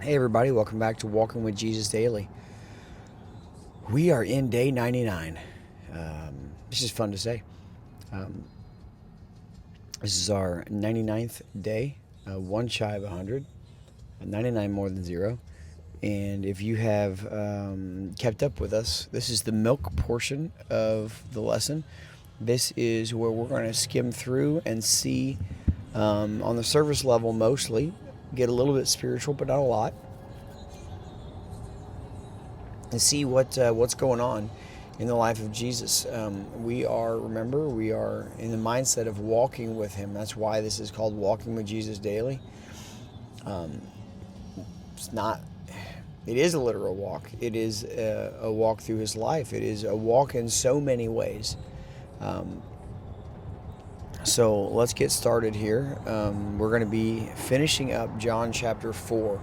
Hey, everybody, welcome back to Walking with Jesus Daily. We are in day 99. This is fun to say. Um, this is our 99th day, one shy of 100, 99 more than zero. And if you have kept up with us, this is the milk portion of the lesson. This is where we're going to skim through and see, on the surface level mostly, get a little bit spiritual, but not a lot, and see what's going on in the life of Jesus. We are in the mindset of walking with Him. That's why this is called Walking with Jesus Daily. Um, it's not. It is a literal walk. It is a walk through His life. It is a walk in so many ways. So let's get started here. We're going to be finishing up John chapter 4.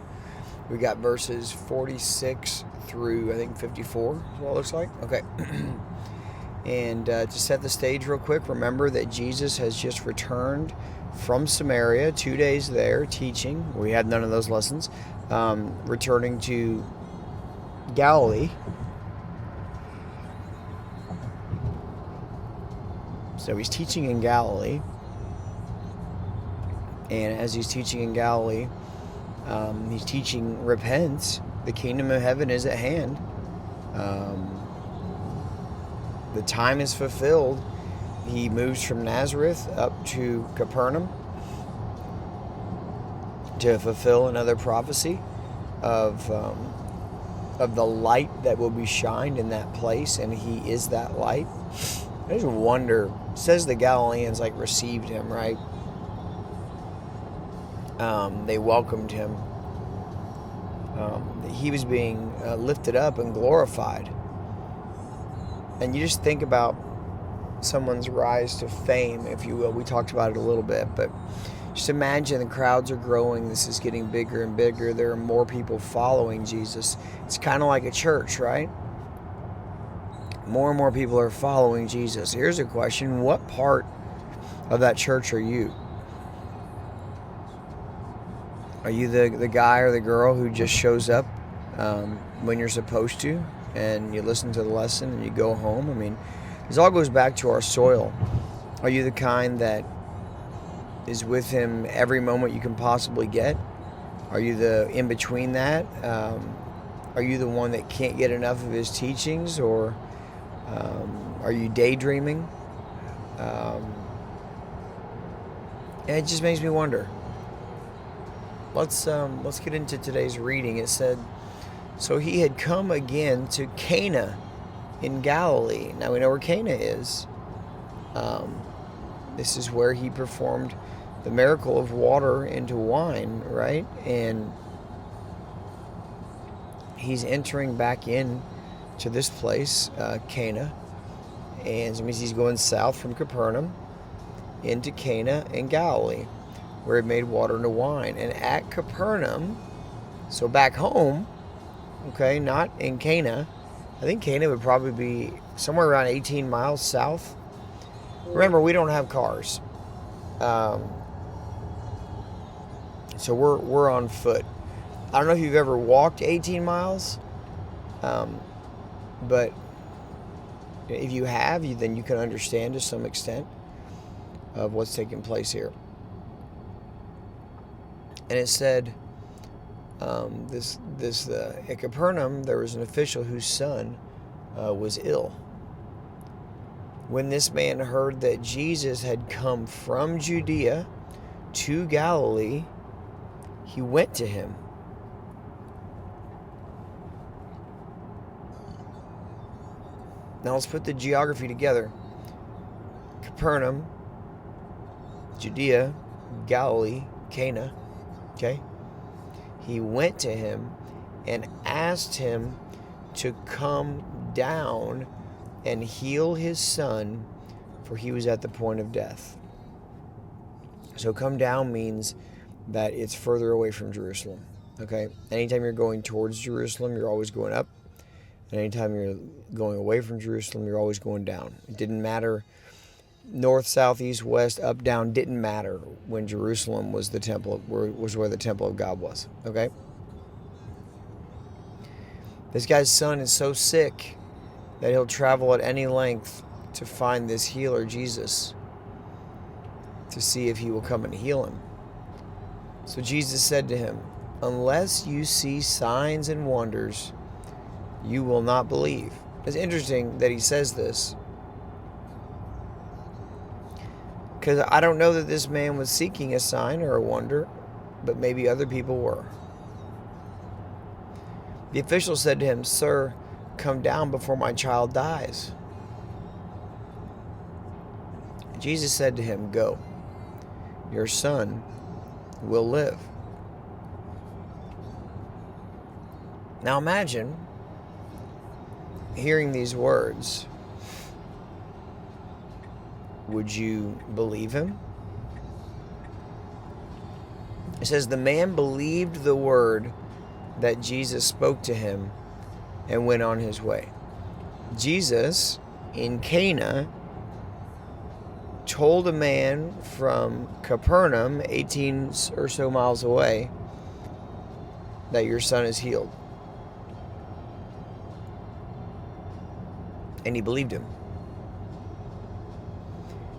We got verses 46 through, I think, 54 is what it looks like. Okay. And to set the stage real quick, remember that Jesus has just returned from Samaria, 2 days there teaching. We had none of those lessons. Returning to Galilee. So he's teaching in Galilee. And as he's teaching in Galilee, he's teaching, repent, the kingdom of heaven is at hand. The time is fulfilled. He moves from Nazareth up to Capernaum to fulfill another prophecy of the light that will be shined in that place, and he is that light. I just wonder, it says the Galileans received him, right? They welcomed him. He was being lifted up and glorified. And you just think about someone's rise to fame, if you will. We talked about it a little bit, but just imagine the crowds are growing. This is getting bigger and bigger. There are more people following Jesus. It's kind of like a church, right? More and more people are following Jesus. Here's a question. What part of that church are you? Are you the guy or the girl who just shows up when you're supposed to, and you listen to the lesson and you go home? I mean, this all goes back to our soil. Are you the kind that is with Him every moment you can possibly get? Are you the in between that? Are you the one that can't get enough of His teachings, or are you daydreaming? And it just makes me wonder. Let's get into today's reading. It said, so he had come again to Cana in Galilee. Now we know where Cana is. This is where he performed the miracle of water into wine, right? And he's entering back in to this place, Cana. And it means he's going south from Capernaum into Cana in Galilee, where he made water into wine. And at Capernaum, so back home, okay, not in Cana. I think Cana would probably be somewhere around 18 miles south. Remember, we don't have cars. So we're on foot. I don't know if you've ever walked 18 miles, but if you have, then you can understand to some extent of what's taking place here. And it said, at Capernaum, there was an official whose son was ill. When this man heard that Jesus had come from Judea to Galilee, he went to him. Now let's put the geography together. Capernaum, Judea, Galilee, Cana. Okay? He went to him and asked him to come down and heal his son, for he was at the point of death. So come down means that it's further away from Jerusalem. Okay? Anytime you're going towards Jerusalem, you're always going up. And anytime you're going away from Jerusalem, you're always going down. It didn't matter north, south, east, west, up, down, didn't matter when Jerusalem was the temple, was where the temple of God was. Okay? This guy's son is so sick that he'll travel at any length to find this healer, Jesus, to see if he will come and heal him. So Jesus said to him, unless you see signs and wonders, you will not believe. It's interesting that he says this, because I don't know that this man was seeking a sign or a wonder, but maybe other people were. The official said to him, sir, come down before my child dies. Jesus said to him, go, your son will live. Now imagine hearing these words. Would you believe him? It says the man believed the word that Jesus spoke to him and went on his way. Jesus, in Cana, told a man from Capernaum, 18 or so miles away, that your son is healed. And he believed him.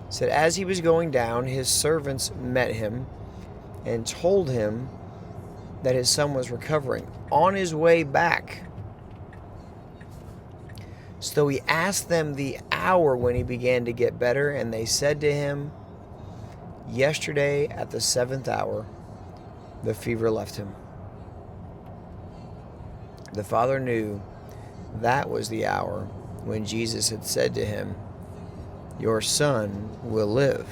It said, as he was going down, his servants met him and told him that his son was recovering. On his way back, so he asked them the hour when he began to get better, and they said to him, yesterday at the 7th hour, the fever left him. The father knew that was the hour when Jesus had said to him, your son will live.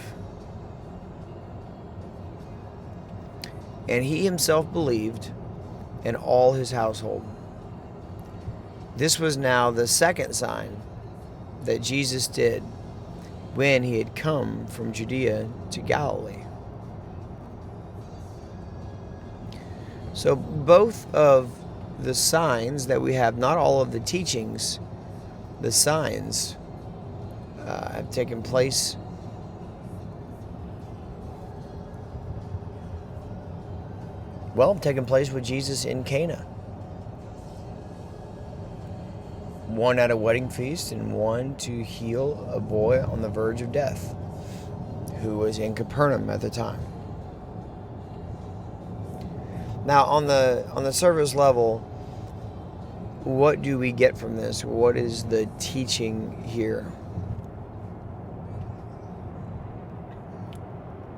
And he himself believed, and all his household. This was now the second sign that Jesus did when he had come from Judea to Galilee. So both of the signs that we have, not all of the teachings, the signs have taken place with Jesus in Cana. One at a wedding feast and one to heal a boy on the verge of death who was in Capernaum at the time. Now on the surface level, what do we get from this? What is the teaching here?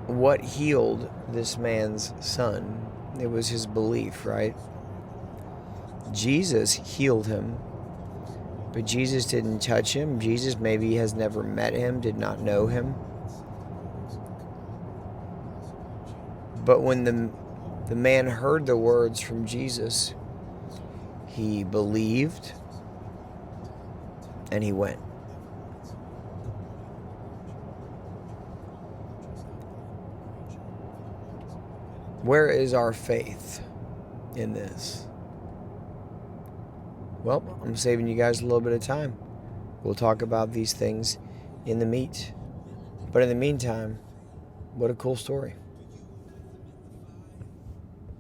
What healed this man's son? It was his belief, right? Jesus healed him, but Jesus didn't touch him. Jesus maybe has never met him, did not know him. But when the man heard the words from Jesus, he believed and he went. Where is our faith in this? Well, I'm saving you guys a little bit of time. We'll talk about these things in the meat. But in the meantime, what a cool story.